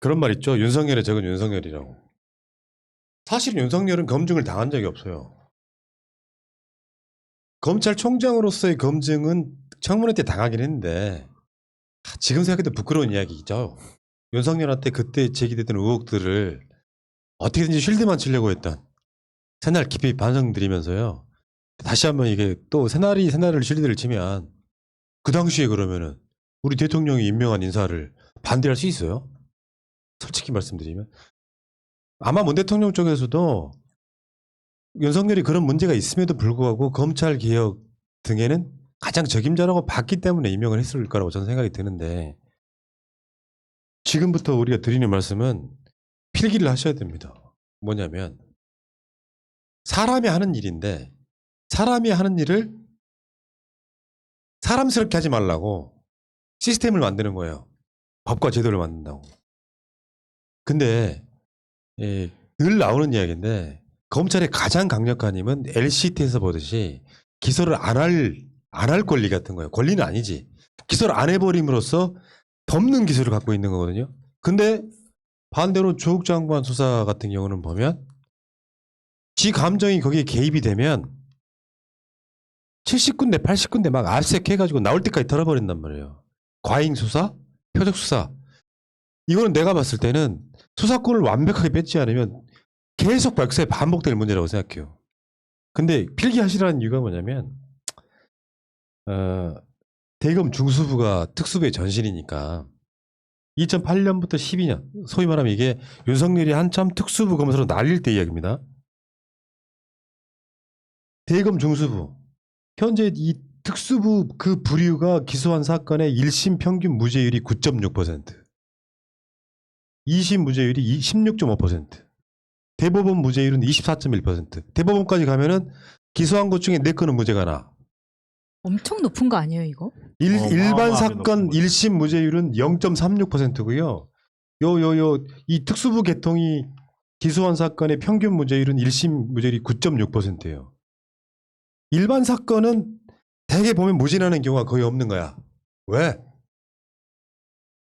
그런 말 있죠. 윤석열의 적은 윤석열이라고. 사실은 윤석열은 검증을 당한 적이 없어요. 검찰총장으로서의 검증은 청문회 때 당하긴 했는데 지금 생각해도 부끄러운 이야기죠. 윤석열한테 그때 제기됐던 의혹들을 어떻게든지 쉴드만 치려고 했던 새날 깊이 반성드리면서요. 다시 한번 이게 또 새날을 쉴드를 치면 그 당시에 그러면은 우리 대통령이 임명한 인사를 반대할 수 있어요? 솔직히 말씀드리면 아마 문 대통령 쪽에서도 윤석열이 그런 문제가 있음에도 불구하고 검찰 개혁 등에는 가장 적임자라고 봤기 때문에 임명을 했을 거라고 저는 생각이 드는데 지금부터 우리가 드리는 말씀은 필기를 하셔야 됩니다. 뭐냐면 사람이 하는 일인데 사람이 하는 일을 사람스럽게 하지 말라고 시스템을 만드는 거예요. 법과 제도를 만든다고. 근데 늘 나오는 이야기인데 검찰의 가장 강력한 힘은 LCT에서 보듯이 기소를 안 할 권리 같은 거예요. 권리는 아니지. 기소를 안 해버림으로써 덮는 기술을 갖고 있는 거거든요. 근데 반대로 조국 장관 수사 같은 경우는 보면 지 감정이 거기에 개입이 되면 70군데 80군데 막 압색해가지고 나올 때까지 털어버린단 말이에요. 과잉 수사, 표적 수사. 이거는 내가 봤을 때는 수사권을 완벽하게 뺏지 않으면 계속 발사에 반복될 문제라고 생각해요. 근데 필기하시라는 이유가 뭐냐면 대검 중수부가 특수부의 전신이니까 2008년부터 12년 소위 말하면 이게 윤석열이 한참 특수부 검사로 날릴 때 이야기입니다. 대검 중수부 현재 이 특수부 그 부류가 기소한 사건의 1심 평균 무죄율이 9.6%, 2심 무죄율이 16.5%, 대법원 무죄율은 24.1%. 대법원까지 가면은 기소한 것 중에 4건은 무죄가 나. 엄청 높은 거 아니에요, 이거? 일반 사건 1심 무죄율은 0.36%고요. 이 특수부 개통이 기소한 사건의 평균 무죄율은 1심 무죄율이 9.6%예요. 일반 사건은 대개 보면 무죄나는 경우가 거의 없는 거야. 왜?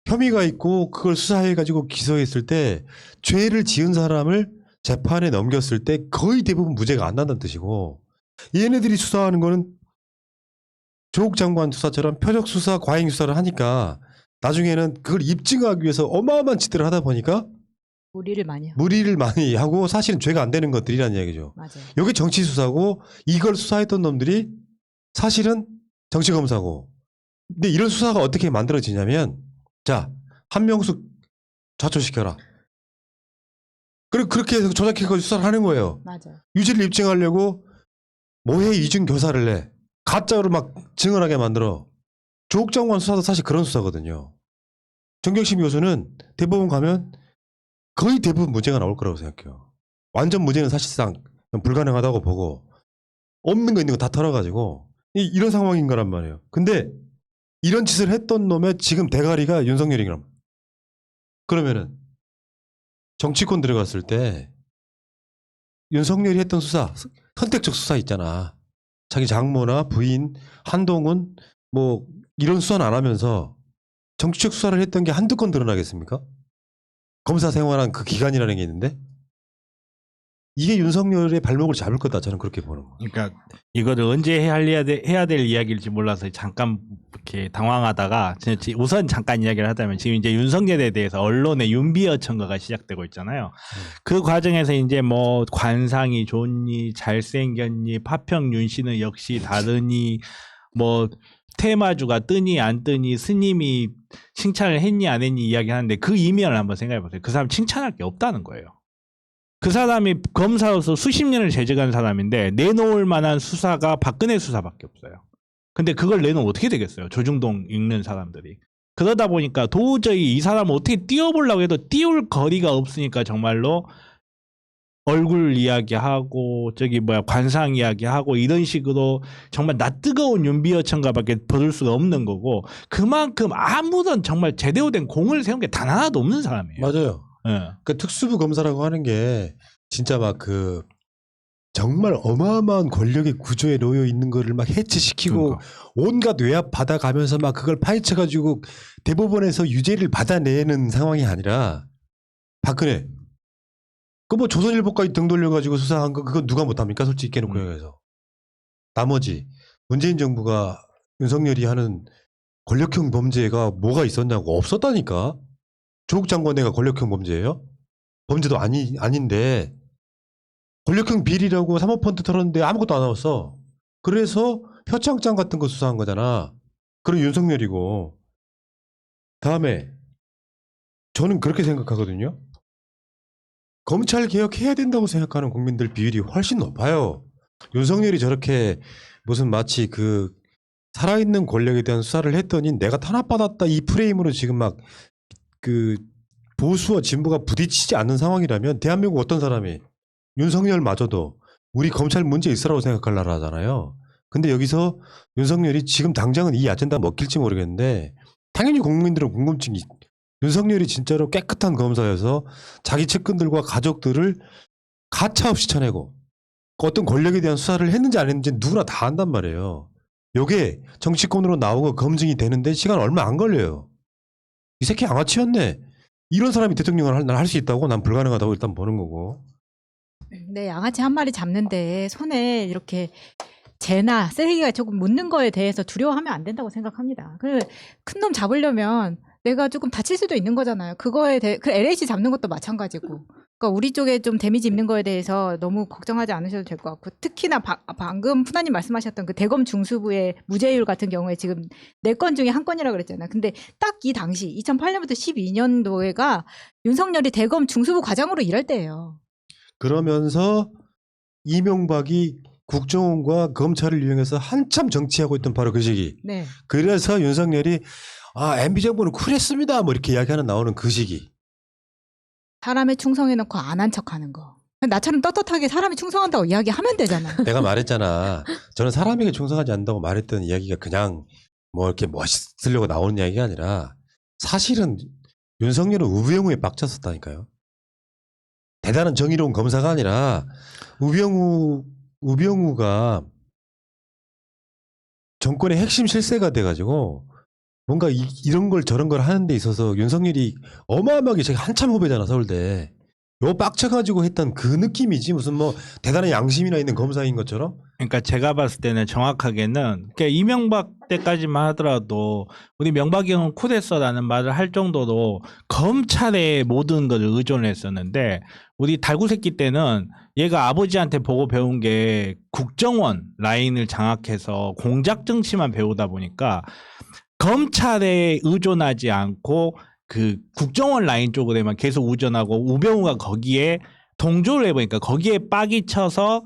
혐의가 있고 그걸 수사해가지고 기소했을 때 죄를 지은 사람을 재판에 넘겼을 때 거의 대부분 무죄가 안 난다는 뜻이고 얘네들이 수사하는 거는 조국 장관 수사처럼 표적 수사, 과잉 수사를 하니까 나중에는 그걸 입증하기 위해서 어마어마한 짓들을 하다 보니까 무리를 많이 하고 사실은 죄가 안 되는 것들이라는 얘기죠. 맞아요. 여기 정치 수사고 이걸 수사했던 놈들이 사실은 정치 검사고. 근데 이런 수사가 어떻게 만들어지냐면 자, 한명숙 좌초시켜라. 그리고 그렇게 해서 조작해가지고 수사를 하는 거예요. 맞아요. 유죄를 입증하려고 모해 이중 교사를 내. 가짜로 막 증언하게 만들어. 조국 장관 수사도 사실 그런 수사거든요. 정경심 교수는 대법원 가면 거의 대부분 무죄가 나올 거라고 생각해요. 완전 무죄는 사실상 불가능하다고 보고 없는 거 있는 거 다 털어가지고 이런 상황인 거란 말이에요. 근데 이런 짓을 했던 놈의 지금 대가리가 윤석열이란. 그러면은 정치권 들어갔을 때 윤석열이 했던 수사, 선택적 수사 있잖아. 자기 장모나 부인, 한동훈 뭐 이런 수사는 안 하면서 정치적 수사를 했던 게 한두 건 드러나겠습니까? 검사 생활한 그 기간이라는 게 있는데 이게 윤석열의 발목을 잡을 거다 저는 그렇게 보는 거예요. 그러니까 이거를 언제 해야 될 이야기일지 몰라서 잠깐 이렇게 당황하다가 우선 잠깐 이야기를 하자면 지금 이제 윤석열에 대해서 언론의 윤비어 청구가 시작되고 있잖아요. 그 과정에서 이제 뭐 관상이 좋니 잘생겼니 파평 윤 씨는 역시 다르니 뭐 테마주가 뜨니 안 뜨니 스님이 칭찬을 했니 안 했니 이야기하는데 그 이면을 한번 생각해 보세요. 그 사람 칭찬할 게 없다는 거예요. 그 사람이 검사로서 수십 년을 재직한 사람인데 내놓을 만한 수사가 박근혜 수사밖에 없어요. 근데 그걸 내놓으면 어떻게 되겠어요? 조중동 읽는 사람들이. 그러다 보니까 도저히 이 사람을 어떻게 띄워보려고 해도 띄울 거리가 없으니까 정말로 얼굴 이야기하고 관상 이야기하고 이런 식으로 정말 낯뜨거운 윤비어 청가밖에 벌을 수가 없는 거고 그만큼 아무런 정말 제대로 된 공을 세운 게 단 하나도 없는 사람이에요. 맞아요. 네. 그 특수부 검사라고 하는 게 진짜 막 그 정말 어마어마한 권력의 구조에 놓여 있는 거를 막 해체시키고 그러니까. 온갖 외압 받아가면서 막 그걸 파헤쳐가지고 대법원에서 유죄를 받아내는 상황이 아니라 박근혜. 그 뭐 조선일보까지 등 돌려가지고 수사한 거 그건 누가 못합니까? 솔직히 깨놓고 얘기해서. 나머지 문재인 정부가 윤석열이 하는 권력형 범죄가 뭐가 있었냐고 없었다니까. 조국 장관내가 권력형 범죄예요? 범죄도 아닌데 권력형 비리라고 사모펀드 털었는데 아무것도 안 나왔어. 그래서 표창장 같은 거 수사한 거잖아. 그런 윤석열이고. 다음에 저는 그렇게 생각하거든요. 검찰 개혁해야 된다고 생각하는 국민들 비율이 훨씬 높아요. 윤석열이 저렇게 무슨 마치 그 살아있는 권력에 대한 수사를 했더니 내가 탄압받았다 이 프레임으로 지금 막 그 보수와 진보가 부딪히지 않는 상황이라면 대한민국 어떤 사람이 윤석열마저도 우리 검찰 문제 있으라고 생각할 나라잖아요. 근데 여기서 윤석열이 지금 당장은 이 아젠다 먹힐지 모르겠는데 당연히 국민들은 궁금증이 윤석열이 진짜로 깨끗한 검사여서 자기 측근들과 가족들을 가차없이 쳐내고 어떤 권력에 대한 수사를 했는지 안 했는지 누구나 다 안단 말이에요. 요게 정치권으로 나오고 검증이 되는데 시간 얼마 안 걸려요. 이 새끼 양아치였네. 이런 사람이 대통령을 할 수 있다고 난 불가능하다고 일단 보는 거고. 네, 양아치 한 마리 잡는데 손에 이렇게 재나 쓰레기가 조금 묻는 거에 대해서 두려워하면 안 된다고 생각합니다. 그 큰 놈 잡으려면 내가 조금 다칠 수도 있는 거잖아요. 그거에 대해 그 LH 잡는 것도 마찬가지고. 그러니까 우리 쪽에 좀 데미지 입는 거에 대해서 너무 걱정하지 않으셔도 될 것 같고, 특히나 방금 푸나님 말씀하셨던 그 대검 중수부의 무죄율 같은 경우에 지금 4건 중에 1건이라 그랬잖아요. 근데 딱 이 당시 2008년부터 12년도에가 윤석열이 대검 중수부 과장으로 일할 때예요. 그러면서 이명박이 국정원과 검찰을 이용해서 한참 정치하고 있던 바로 그 시기. 네. 그래서 윤석열이 MB 정부는 쿨했습니다. 뭐 이렇게 이야기하는 나오는 그 시기. 사람에 충성해놓고 안 한 척하는 거. 나처럼 떳떳하게 사람이 충성한다고 이야기하면 되잖아. 내가 말했잖아. 저는 사람에게 충성하지 않는다고 말했던 이야기가 그냥 뭐 이렇게 멋있으려고 나오는 이야기가 아니라 사실은 윤석열은 우병우에 빡쳤었다니까요. 대단한 정의로운 검사가 아니라 우병우가 정권의 핵심 실세가 돼가지고 뭔가 이런 걸 저런 걸 하는 데 있어서 윤석열이 어마어마하게 제가 한참 후배잖아 서울대. 요 빡쳐가지고 했던 그 느낌이지 무슨 뭐 대단한 양심이나 있는 검사인 것처럼. 그러니까 제가 봤을 때는 정확하게는 그러니까 이명박 때까지만 하더라도 우리 명박이 형은 쿨했어라는 말을 할 정도로 검찰에 모든 것을 의존했었는데 우리 달구새끼 때는 얘가 아버지한테 보고 배운 게 국정원 라인을 장악해서 공작 정치만 배우다 보니까 검찰에 의존하지 않고 그 국정원 라인 쪽으로만 계속 의존하고 우병우가 거기에 동조를 해보니까 거기에 빡이 쳐서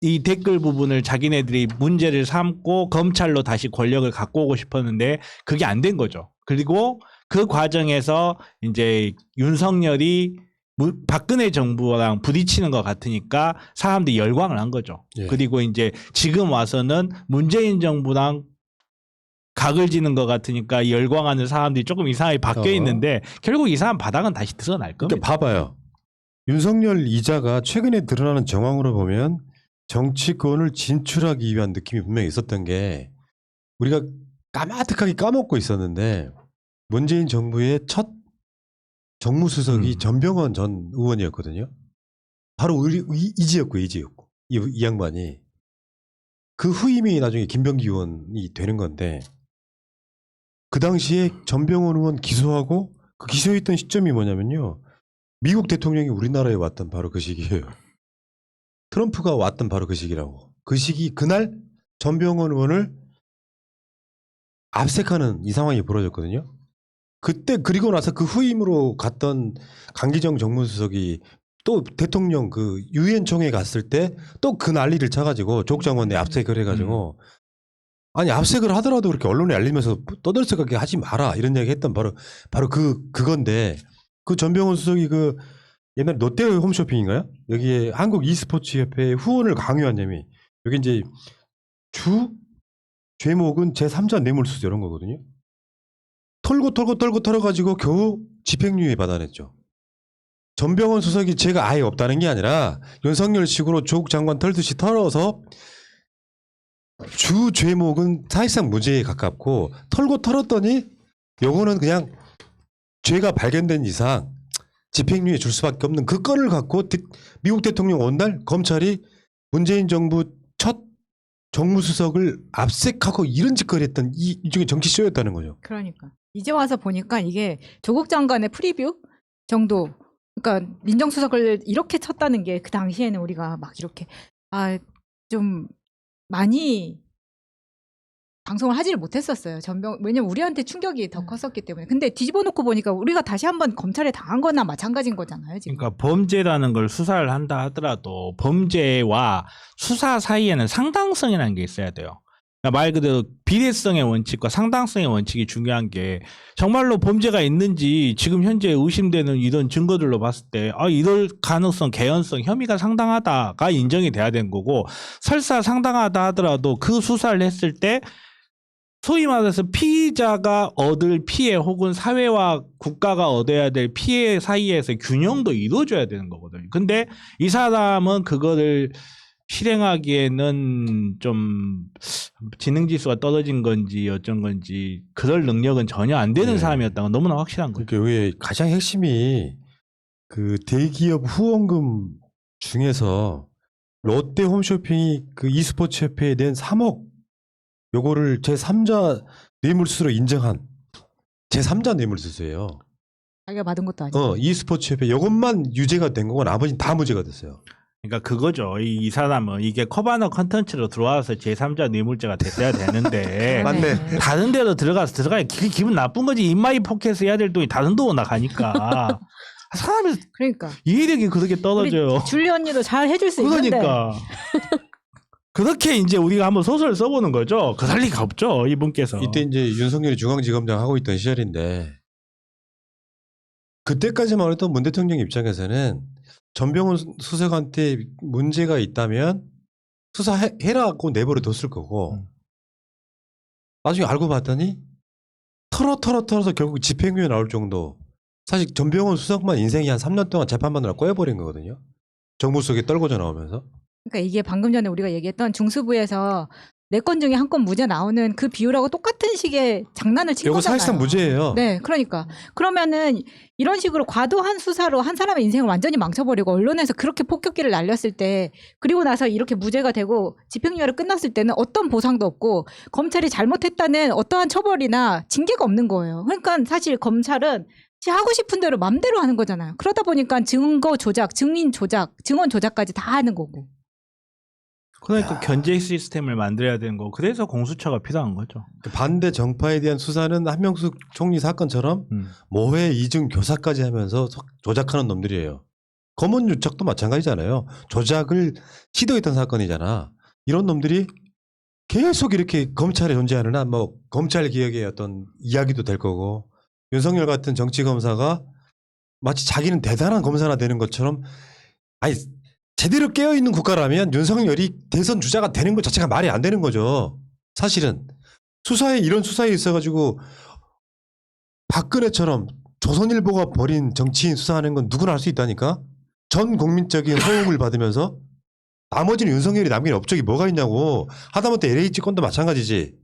이 댓글 부분을 자기네들이 문제를 삼고 검찰로 다시 권력을 갖고 오고 싶었는데 그게 안 된 거죠. 그리고 그 과정에서 이제 윤석열이 박근혜 정부랑 부딪히는 것 같으니까 사람들이 열광을 한 거죠. 예. 그리고 이제 지금 와서는 문재인 정부랑 각을 지는 것 같으니까 열광하는 사람들이 조금 이상하게 바뀌어 있는데 결국 이 사람 바닥은 다시 드러날 겁니다. 그러니까 봐봐요. 윤석열 이자가 최근에 드러나는 정황으로 보면 정치권을 진출하기 위한 느낌이 분명히 있었던 게 우리가 까마득하게 까먹고 있었는데 문재인 정부의 첫 정무수석이 전병헌 전 의원이었거든요. 바로 이지였고 이 양반이 그 후임이 나중에 김병기 의원이 되는 건데 그 당시에 전병헌 의원 기소하고 그 기소했던 시점이 뭐냐면요. 미국 대통령이 우리나라에 왔던 바로 그 시기예요. 트럼프가 왔던 바로 그 시기라고. 그 시기 그날 전병헌 의원을 압색하는 이 상황이 벌어졌거든요. 그때 그리고 나서 그 후임으로 갔던 강기정 정무수석이 또 대통령 그 유엔 총회 갔을 때 또 그 난리를 쳐가지고 조국 장관에 압색을 해가지고 아니 압색을 하더라도 그렇게 언론에 알리면서 떠들썩하게 하지 마라 이런 얘기 했던 바로 그건데 그 전병헌 수석이 그 옛날 롯데 홈쇼핑인가요? 여기에 한국 e스포츠 협회에 후원을 강요한 혐의. 여기 이제 주 죄목은 제3자 뇌물수수 이런 거거든요. 털어가지고 겨우 집행유예 받아냈죠. 전병헌 수석이 죄가 아예 없다는 게 아니라 윤석열식으로 조국 장관 털듯이 털어서 주 죄목은 사실상 무죄에 가깝고 털었더니 요거는 그냥 죄가 발견된 이상 집행유예 줄 수밖에 없는 그 건을 갖고 미국 대통령 온 날 검찰이 문재인 정부 첫 정무수석을 압색하고 이런 짓거리 했던 이 일종의 정치쇼였다는 거죠. 그러니까 이제 와서 보니까 이게 조국 장관의 프리뷰 정도. 그러니까 민정수석을 이렇게 쳤다는 게 그 당시에는 우리가 막 이렇게 좀 많이 방송을 하지를 못했었어요. 왜냐면 우리한테 충격이 더 컸었기 때문에. 근데 뒤집어 놓고 보니까 우리가 다시 한번 검찰에 당한 거나 마찬가지인 거잖아요. 지금. 그러니까 범죄라는 걸 수사를 한다 하더라도 범죄와 수사 사이에는 상당성이라는 게 있어야 돼요. 그러니까 말 그대로 비례성의 원칙과 상당성의 원칙이 중요한 게 정말로 범죄가 있는지 지금 현재 의심되는 이런 증거들로 봤을 때 이럴 가능성, 개연성, 혐의가 상당하다가 인정이 돼야 되는 거고 설사 상당하다 하더라도 그 수사를 했을 때 소위 말해서 피의자가 얻을 피해 혹은 사회와 국가가 얻어야 될 피해 사이에서 균형도 이루어져야 되는 거거든요. 근데 이 사람은 그거를 실행하기에는 좀 지능지수가 떨어진 건지 어쩐 건지 그럴 능력은 전혀 안 되는 네. 사람이었다는 건 너무나 확실한 거죠. 그러니까 여기 가장 핵심이 그 대기업 후원금 중에서 롯데 홈쇼핑이 그 e스포츠 협회에 낸 3억 요거를 제3자 뇌물수수로 인정한 제3자 뇌물수수예요. 자기가 받은 것도 아니고. e스포츠 협회 요것만 유죄가 된 거고 나머지는 다 무죄가 됐어요. 그러니까 그거죠. 이 사람은 이게 커버너 컨텐츠로 들어와서 제3자 뇌물죄가 됐어야 되는데 맞네. 다른 데로 들어가야 기분 나쁜 거지. 인마이 포켓을 해야 될 돈이 다른 데로 나가니까 사람이 그러니까 이해력이 그렇게 떨어져요. 우리 줄리 언니도 잘 해줄 수 있는데. 그러니까 그렇게 이제 우리가 한번 소설을 써보는 거죠. 그럴 리가 없죠. 이분께서. 이때 이제 윤석열이 중앙지검장 하고 있던 시절인데 그때까지만 해도 문 대통령 입장에서는 전병훈 수석한테 문제가 있다면 수사해라고 내버려뒀을 거고 나중에 알고 봤더니 털어서 결국 집행유예 나올 정도. 사실 전병훈 수석만 인생이 한 3년 동안 재판받느라 꼬여버린 거거든요. 정부 속에 떨궈져 나오면서. 그러니까 이게 방금 전에 우리가 얘기했던 중수부에서 4건 중에 1건 무죄 나오는 그 비율하고 똑같은 식의 장난을 친 이거 거잖아요. 사실상 무죄예요. 네, 그러니까 그러면은 이런 식으로 과도한 수사로 한 사람의 인생을 완전히 망쳐버리고 언론에서 그렇게 폭격기를 날렸을 때 그리고 나서 이렇게 무죄가 되고 집행유예로 끝났을 때는 어떤 보상도 없고 검찰이 잘못했다는 어떠한 처벌이나 징계가 없는 거예요. 그러니까 사실 검찰은 하고 싶은 대로 맘대로 하는 거잖아요. 그러다 보니까 증거 조작, 증인 조작, 증언 조작까지 다 하는 거고. 그러니까 견제 시스템을 만들어야 되는 거고 그래서 공수처가 필요한 거죠. 반대 정파에 대한 수사는 한명숙 총리 사건처럼 모해 이중 교사까지 하면서 조작하는 놈들이에요. 검언 유착도 마찬가지잖아요. 조작을 시도했던 사건이잖아. 이런 놈들이 계속 이렇게 검찰에 존재하는 한 뭐 검찰 개혁의 어떤 이야기도 될 거고 윤석열 같은 정치 검사가 마치 자기는 대단한 검사나 되는 것처럼 아니 제대로 깨어있는 국가라면 윤석열이 대선 주자가 되는 것 자체가 말이 안 되는 거죠. 사실은 이런 수사에 있어가지고 박근혜처럼 조선일보가 벌인 정치인 수사하는 건 누구나 할 수 있다니까. 전 국민적인 호응을 받으면서 나머지는 윤석열이 남긴 업적이 뭐가 있냐고. 하다못해 LH 건도 마찬가지지.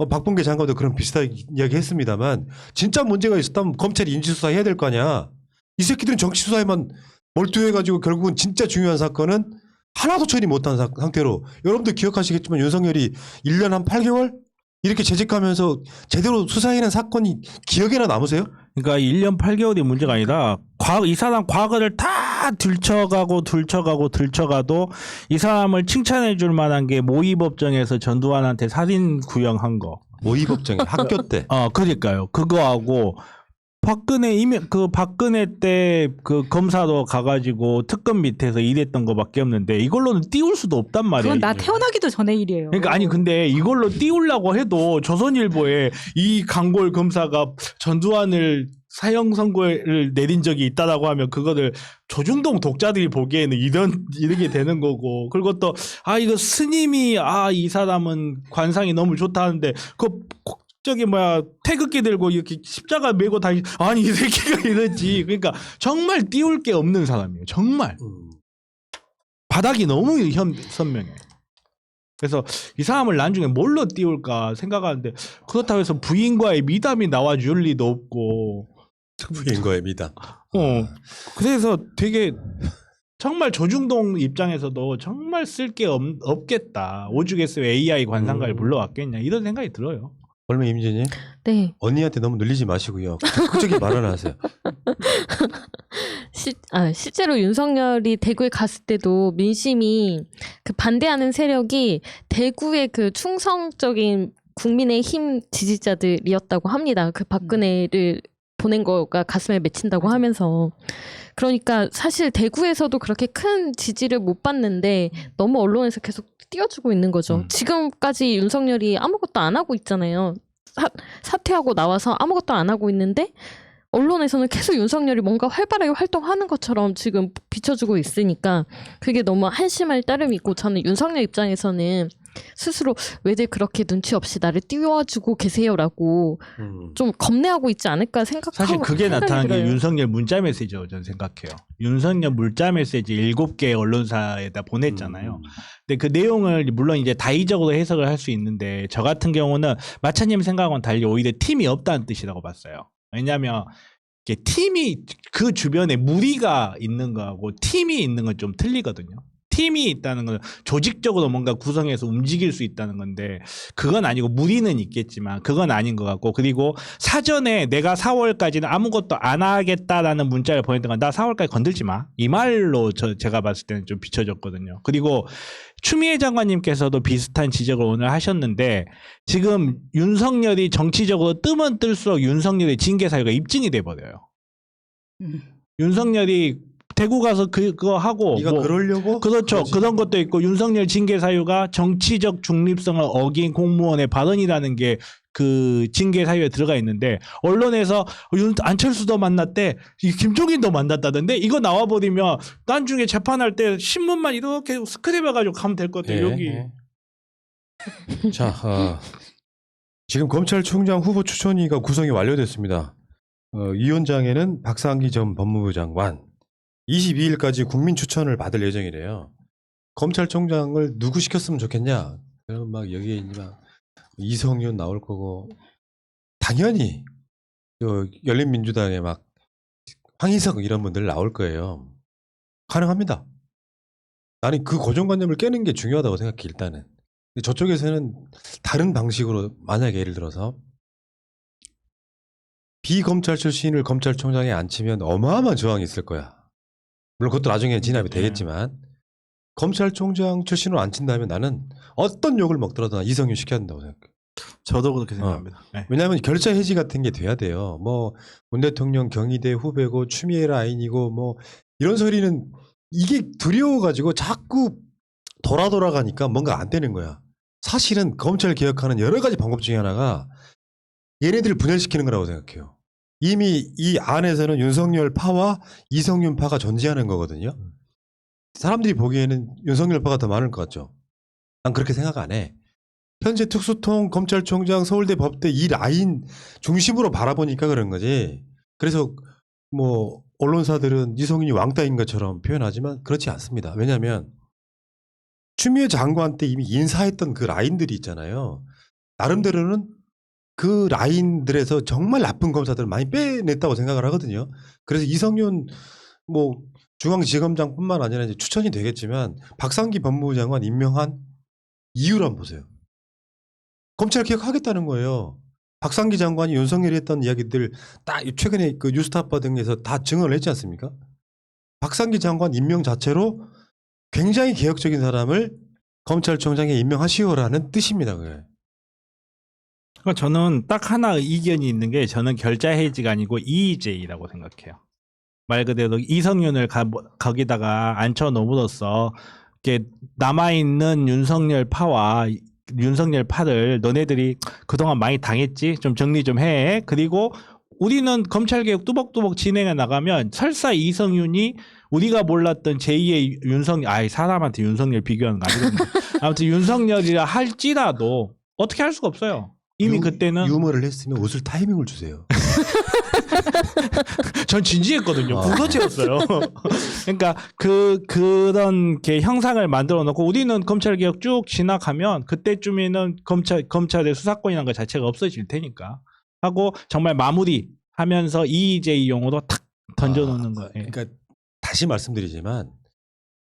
박범계 장관도 그런 비슷한 이야기 했습니다만 진짜 문제가 있었다면 검찰이 인지수사해야 될 거 아니야. 이 새끼들은 정치수사에만 몰두해가지고 결국은 진짜 중요한 사건은 하나도 처리 못한 상태로 여러분들 기억하시겠지만 윤석열이 1년 한 8개월 이렇게 재직하면서 제대로 수사해낸 사건이 기억에나 남으세요? 그러니까 1년 8개월이 문제가 아니라 이 사람 과거를 다 들춰가도 이 사람을 칭찬해 줄 만한 게 모의법정에서 전두환한테 살인 구형한 거. 모의법정에 학교 때. 그러니까요. 그거하고 박근혜 때 그 검사로 가가지고 특검 밑에서 일했던 거밖에 없는데 이걸로는 띄울 수도 없단 말이에요. 그건 나 태어나기도 전에 일이에요. 그러니까 아니 근데 이걸로 띄우려고 해도 조선일보에 이 강골 검사가 전두환을 사형 선고를 내린 적이 있다라고 하면 그거를 조중동 독자들이 보기에는 이렇게 되는 거고 그리고 또 이거 스님이 이 사람은 관상이 너무 좋다 하는데 태극기 들고 이렇게 십자가 메고 아니 이 새끼가 이러지. 그러니까 정말 띄울 게 없는 사람이에요. 정말 바닥이 너무 선명해. 그래서 이 사람을 나중에 뭘로 띄울까 생각하는데 그렇다고 해서 부인과의 미담이 나와줄 리도 없고 특부인 거예요, 미당. 그래서 되게 정말 조중동 입장에서도 정말 쓸 게 없겠다. 오죽했으면 AI 관상가를 불러왔겠냐 이런 생각이 들어요. 얼마 임진님 네. 언니한테 너무 늘리지 마시고요. 적극적인 발언을 하세요. 실제로 윤석열이 대구에 갔을 때도 민심이 그 반대하는 세력이 대구의 그 충성적인 국민의힘 지지자들이었다고 합니다. 그 박근혜를 보낸 거가 가슴에 맺힌다고 하면서. 그러니까 사실 대구에서도 그렇게 큰 지지를 못 받는데 너무 언론에서 계속 띄워주고 있는 거죠. 지금까지 윤석열이 아무것도 안 하고 있잖아요. 사퇴하고 나와서 아무것도 안 하고 있는데 언론에서는 계속 윤석열이 뭔가 활발하게 활동하는 것처럼 지금 비춰주고 있으니까 그게 너무 한심할 따름이고 저는 윤석열 입장에서는 스스로 왜들 그렇게 눈치 없이 나를 띄워주고 계세요라고 좀 겁내하고 있지 않을까 생각하고 사실 그게 나타난 게 들어요. 윤석열 문자 메시지라고 저는 생각해요. 윤석열 문자 메시지 7개 언론사에다 보냈잖아요. 근데 그 내용을 물론 이제 다의적으로 해석을 할 수 있는데 저 같은 경우는 마차님 생각과는 달리 오히려 팀이 없다는 뜻이라고 봤어요. 왜냐하면 이게 팀이 그 주변에 무리가 있는 거하고 팀이 있는 건 좀 틀리거든요. 팀이 있다는 건 조직적으로 뭔가 구성해서 움직일 수 있다는 건데 그건 아니고 무리는 있겠지만 그건 아닌 것 같고 그리고 사전에 내가 4월까지는 아무것도 안 하겠다라는 문자를 보냈던 건 나 4월까지 건들지 마. 이 말로 제가 봤을 때는 좀 비춰졌거든요. 그리고 추미애 장관님께서도 비슷한 지적을 오늘 하셨는데 지금 윤석열이 정치적으로 뜨면 뜰수록 윤석열의 징계 사유가 입증이 돼버려요. 윤석열이 대구 가서 그거 하고 네가 그러려고? 그렇죠. 그러지. 그런 것도 있고 윤석열 징계 사유가 정치적 중립성을 어긴 공무원의 발언이라는 게 그 징계 사유에 들어가 있는데 언론에서 안철수도 만났대, 김종인도 만났다던데 이거 나와버리면 나중에 재판할 때 신문만 이렇게 스크랩해가지고 가면 될 것 같아요. 여기. 자, 지금 검찰총장 후보 추천위가 구성이 완료됐습니다. 위원장에는 박상기 전 법무부 장관, 22일까지 국민 추천을 받을 예정이래요. 검찰총장을 누구 시켰으면 좋겠냐? 그럼 막 여기에 이제 막 이성윤 나올 거고 당연히 열린민주당에 막 황희석 이런 분들 나올 거예요. 가능합니다. 나는 그 고정관념을 깨는 게 중요하다고 생각해 일단은. 근데 저쪽에서는 다른 방식으로 만약에 예를 들어서 비검찰 출신을 검찰총장에 앉히면 어마어마한 저항이 있을 거야. 물론 그것도 나중에 진압이 되겠지만 검찰총장 출신으로 앉힌다면 나는 어떤 욕을 먹더라도 난 이성윤 시켜야 된다고 생각해. 저도 그렇게 생각합니다. 네. 왜냐하면 결자 해지 같은 게 돼야 돼요. 뭐 문 대통령 경희대 후배고 추미애 라인이고 뭐 이런 소리는 이게 두려워가지고 자꾸 돌아가니까 뭔가 안 되는 거야. 사실은 검찰 개혁하는 여러 가지 방법 중에 하나가 얘네들을 분열시키는 거라고 생각해요. 이미 이 안에서는 윤석열 파와 이성윤 파가 존재하는 거거든요. 사람들이 보기에는 윤석열 파가 더 많을 것 같죠. 난 그렇게 생각 안 해. 현재 특수통, 검찰총장, 서울대 법대 이 라인 중심으로 바라보니까 그런 거지. 그래서 뭐 언론사들은 이성윤이 왕따인 것처럼 표현하지만 그렇지 않습니다. 왜냐하면 추미애 장관 때 이미 인사했던 그 라인들이 있잖아요. 나름대로는 그 라인들에서 정말 나쁜 검사들을 많이 빼냈다고 생각을 하거든요. 그래서 이성윤 뭐 중앙지검장뿐만 아니라 이제 추천이 되겠지만 박상기 법무부 장관 임명한 이유를 한번 보세요. 검찰 개혁하겠다는 거예요. 박상기 장관이 윤석열이 했던 이야기들 딱 최근에 그 뉴스타파 등에서 다 증언을 했지 않습니까? 박상기 장관 임명 자체로 굉장히 개혁적인 사람을 검찰총장에 임명하시오라는 뜻입니다. 그게. 그러니까 저는 딱 하나 의견이 있는 게 저는 결자 해지가 아니고 EJ라고 생각해요. 말 그대로 이성윤을 거기다가 앉혀놓음으로써 이렇게 남아있는 윤석열 파와 윤석열 파를 너네들이 그동안 많이 당했지? 좀 정리 좀 해. 그리고 우리는 검찰개혁 뚜벅뚜벅 진행해 나가면 설사 이성윤이 우리가 몰랐던 제2의 윤석열, 사람한테 윤석열 비교하는 거 아니거든요. 아무튼 윤석열이라 할지라도 어떻게 할 수가 없어요. 이미 그때는 유머를 했으면 웃을 타이밍을 주세요. 전 진지했거든요. 부서지었어요. 그러니까 그런 게 형상을 만들어 놓고 우리는 검찰 개혁 쭉 지나가면 그때쯤에는 검찰의 수사권이라는 것 자체가 없어질 테니까 하고 정말 마무리 하면서 이의제의 용어도 탁 던져놓는 거예요. 예. 그러니까 다시 말씀드리지만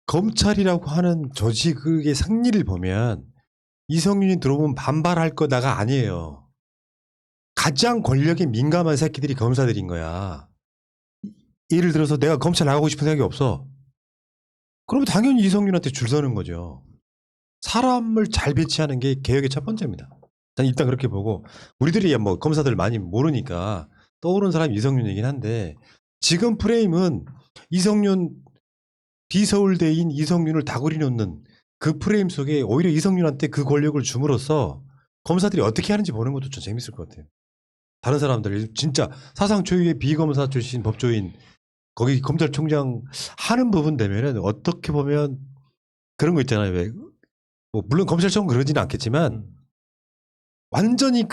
검찰이라고 하는 조직의 상리를 보면 이성윤이 들어오면 반발할 거다가 아니에요. 가장 권력에 민감한 새끼들이 검사들인 거야. 예를 들어서 내가 검찰 나가고 싶은 생각이 없어. 그러면 당연히 이성윤한테 줄 서는 거죠. 사람을 잘 배치하는 게 개혁의 첫 번째입니다. 난 일단 그렇게 보고 우리들이 뭐 검사들 많이 모르니까 떠오르는 사람이 이성윤이긴 한데 지금 프레임은 이성윤 비서울대인 이성윤을 다구리 놓는 그 프레임 속에 오히려 이성윤한테 그 권력을 줌으로써 검사들이 어떻게 하는지 보는 것도 좀 재밌을 것 같아요. 다른 사람들 진짜 사상 초유의 비검사 출신 법조인 거기 검찰총장 하는 부분 되면은 어떻게 보면 그런 거 있잖아요. 왜 뭐 물론 검찰총장 그러지는 않겠지만 완전히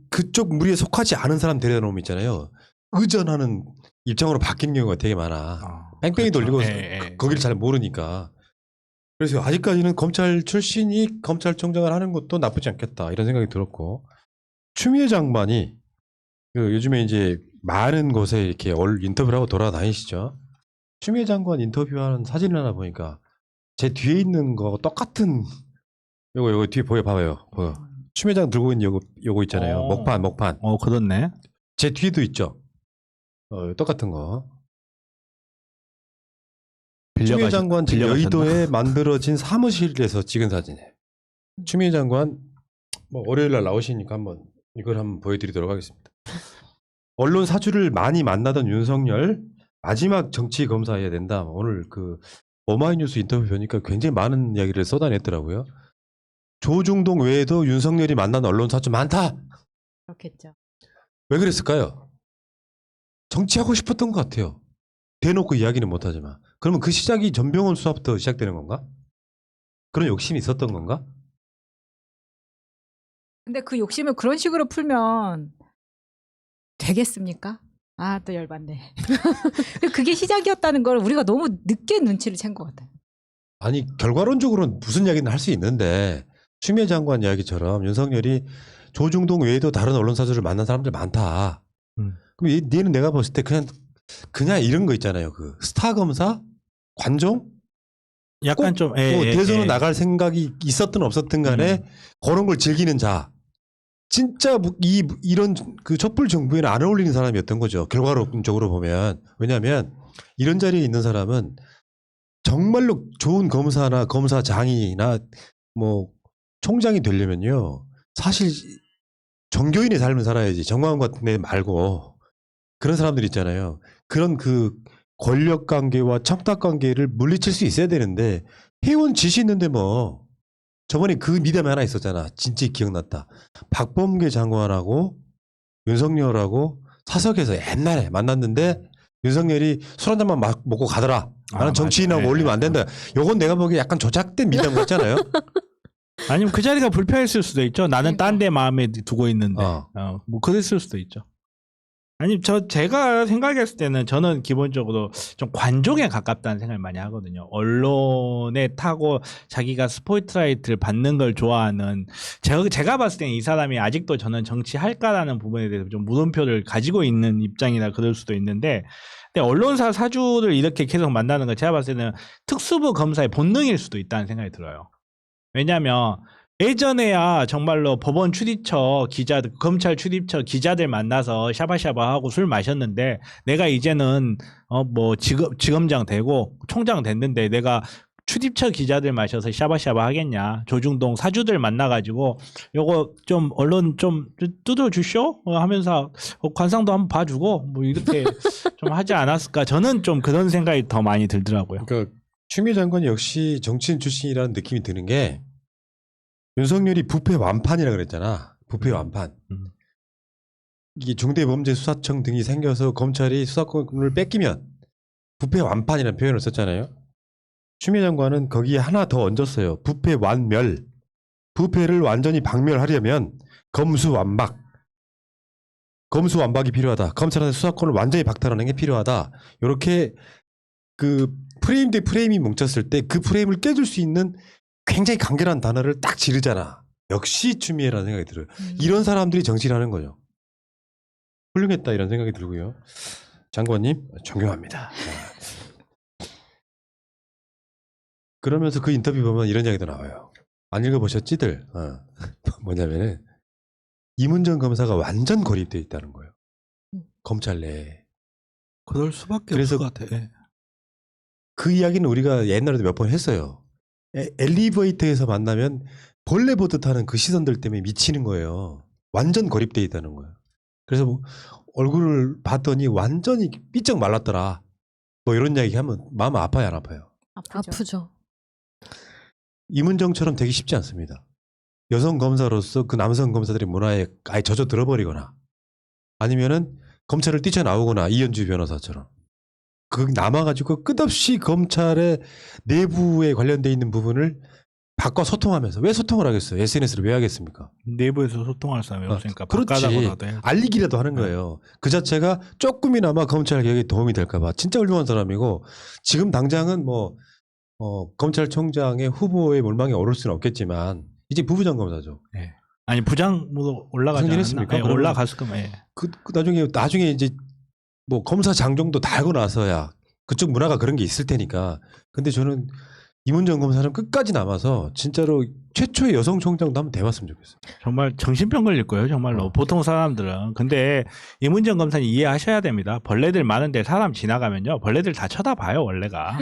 그쪽 무리에 속하지 않은 사람 데려다 놓으면 있잖아요. 의전하는 입장으로 바뀌는 경우가 되게 많아. 뺑뺑이 그렇죠. 돌리고 예. 거기를 잘 모르니까. 그래서 아직까지는 검찰 출신이 검찰총장을 하는 것도 나쁘지 않겠다 이런 생각이 들었고 추미애 장관이 요즘에 이제 많은 곳에 이렇게 인터뷰를 하고 돌아다니시죠. 추미애 장관 인터뷰하는 사진을 하나 보니까 제 뒤에 있는 거 똑같은 요거 뒤에 봐봐요. 추미애 장관 들고 있는 요거 있잖아요. 목판. 그렇네. 제 뒤에도 있죠. 똑같은 거. 추미애 장관 지금 여의도에 만들어진 사무실에서 찍은 사진이에요. 추미애 장관 뭐 월요일 날 나오시니까 이걸 한번 보여드리도록 하겠습니다. 언론 사주를 많이 만나던 윤석열 마지막 정치 검사해야 된다. 오늘 그 오마이뉴스 인터뷰 보니까 굉장히 많은 이야기를 쏟아냈더라고요. 조중동 외에도 윤석열이 만난 언론 사주 많다. 그렇겠죠. 왜 그랬을까요? 정치하고 싶었던 것 같아요. 대놓고 이야기는 못하지만. 그러면 그 시작이 전병헌 수사부터 시작되는 건가? 그런 욕심이 있었던 건가? 근데 그 욕심을 그런 식으로 풀면 되겠습니까? 아, 또 열받네. 그게 시작이었다는 걸 우리가 너무 늦게 눈치를 챈 것 같아요. 아니 결과론적으로는 무슨 이야기는 할 수 있는데 추미애 장관 이야기처럼 윤석열이 조중동 외에도 다른 언론사들을 만난 사람들 많다. 그럼 얘는 내가 봤을 때 그냥 이런 거 있잖아요. 그 스타 검사? 관종? 약간 꼭 좀 뭐 대선을 나갈 생각이 있었든 없었든 간에 그런 걸 즐기는 자. 진짜 이런 그 촛불 정부에는 안 어울리는 사람이었던 거죠. 결과론적으로 보면. 왜냐하면 이런 자리에 있는 사람은 정말로 좋은 검사나 검사장이나 뭐 총장이 되려면요. 사실 정교인의 삶을 살아야지. 정광훈 같은 애 말고 그런 사람들 있잖아요. 그런 그 권력 관계와 청탁 관계를 물리칠 수 있어야 되는데 해온 짓이 있는데 뭐 저번에 그 미담이 하나 있었잖아. 진짜 기억났다. 박범계 장관하고 윤석열하고 사석에서 옛날에 만났는데 윤석열이 술 한 잔만 먹고 가더라. 나는 정치인하고 맞아. 어울리면 안 된다. 요건 내가 보기에 약간 조작된 미담 같잖아요. 아니면 그 자리가 불편했을 수도 있죠. 나는 딴 데 마음에 두고 있는데. 뭐 그랬을 수도 있죠. 아니 제가 생각했을 때는 저는 기본적으로 좀 관종에 가깝다는 생각을 많이 하거든요. 언론에 타고 자기가 스포트라이트를 받는 걸 좋아하는 제가 봤을 때는 이 사람이 아직도 저는 정치할까라는 부분에 대해서 좀 물음표를 가지고 있는 입장이라 그럴 수도 있는데 근데 언론사 사주를 이렇게 계속 만나는 거 제가 봤을 때는 특수부 검사의 본능일 수도 있다는 생각이 들어요. 왜냐하면 예전에야 정말로 법원 출입처 기자들, 검찰 출입처 기자들 만나서 샤바샤바하고 술 마셨는데 내가 이제는 뭐 지검장 되고 총장 됐는데 내가 출입처 기자들 마셔서 샤바샤바 하겠냐. 조중동 사주들 만나가지고 요거 좀 언론 좀 뜯어 주쇼 하면서 관상도 한번 봐주고 뭐 이렇게 좀 하지 않았을까. 저는 좀 그런 생각이 더 많이 들더라고요. 그러니까 추미애 장관이 역시 정치인 출신이라는 느낌이 드는 게 윤석열이 부패 완판이라 그랬잖아. 부패 완판. 이게 중대범죄수사청 등이 생겨서 검찰이 수사권을 뺏기면 부패 완판이라는 표현을 썼잖아요. 추미애 장관은 거기에 하나 더 얹었어요. 부패 완멸. 부패를 완전히 박멸하려면 검수완박. 검수완박이 필요하다. 검찰한테 수사권을 완전히 박탈하는 게 필요하다. 이렇게 그 프레임 대 프레임이 뭉쳤을 때 그 프레임을 깨줄 수 있는 굉장히 간결한 단어를 딱 지르잖아. 역시 추미애라는 생각이 들어요. 이런 사람들이 정치를 하는 거죠. 훌륭했다 이런 생각이 들고요. 장관님 존경합니다. 그러면서 그 인터뷰 보면 이런 이야기도 나와요. 안 읽어보셨지들? 뭐냐면은 이문정 검사가 완전 고립돼 있다는 거예요. 검찰 내에. 그럴 수밖에 그래서 없을 것 같아. 예. 그 이야기는 우리가 옛날에도 몇 번 했어요. 엘리베이터에서 만나면 벌레 보듯 하는 그 시선들 때문에 미치는 거예요. 완전 고립돼 있다는 거예요. 그래서 뭐 얼굴을 봤더니 완전히 삐쩍 말랐더라. 뭐 이런 이야기 하면 마음 아파요, 안 아파요? 아프죠. 이문정처럼 되기 쉽지 않습니다. 여성 검사로서 그 남성 검사들의 문화에 아예 젖어 들어버리거나 아니면은 검찰을 뛰쳐나오거나 이현주 변호사처럼 그 남아가지고 끝없이 검찰의 내부에 관련돼 있는 부분을 바꿔 소통하면서 왜 소통을 하겠어요? SNS를 왜 하겠습니까? 내부에서 소통할 사람이 없으니까 그렇지. 바꿔다보라도 해야지. 알리기라도 하는 거예요. 그 자체가 조금이나마 검찰 개혁에 도움이 될까봐 진짜 훌륭한 사람이고 지금 당장은 뭐 검찰총장의 후보의 몰망에 오를 수는 없겠지만 이제 부부장 검사죠. 예. 아니 부장으로 올라가지 무슨 일 않았나? 했습니까? 예, 그러면- 올라갔을 거면. 예. 그 나중에 이제 뭐 검사장 정도 달고 나서야 그쪽 문화가 그런 게 있을 테니까. 근데 저는 이문정 검사는 끝까지 남아서 진짜로 최초의 여성 총장도 한번 돼봤으면 좋겠어요. 정말 정신병 걸릴 거예요, 정말로. 보통 사람들은. 근데 이문정 검사님 이해하셔야 됩니다. 벌레들 많은데 사람 지나가면요, 벌레들 다 쳐다봐요, 원래가.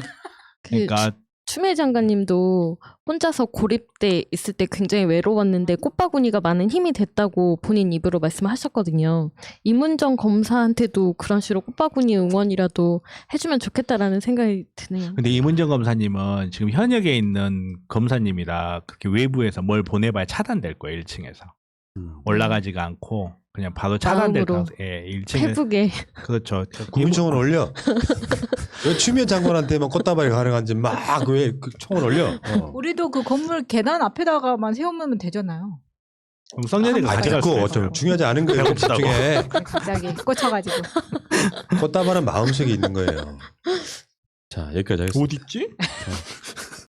그러니까 추미애 장관님도 혼자서 고립돼 있을 때 굉장히 외로웠는데 꽃바구니가 많은 힘이 됐다고 본인 입으로 말씀하셨거든요. 이문정 검사한테도 그런 식으로 꽃바구니 응원이라도 해주면 좋겠다라는 생각이 드네요. 근데 이문정 검사님은 지금 현역에 있는 검사님이라 그렇게 외부에서 뭘 보내봐야 차단될 거예요, 1층에서. 올라가지가 않고 그냥 바로 차단될 마음으로. 가능성. 예, 1층에. 페북에 그렇죠. 국민청원 올려. 왜 추미애 장관한테만 꽃다발이 가능한지 막 왜 그 청원 올려? 우리도 그 건물 계단 앞에다가만 세우면 되잖아요. 그럼 성년이가 아, 가져갈 됐고 수도 좀 있어요. 중요하지 않은 거예요. 배고프다고. 집중해. 갑자기 꽂혀가지고. 꽃다발은 마음속에 있는 거예요. 자 여기까지 하겠습니다. 어디 있지?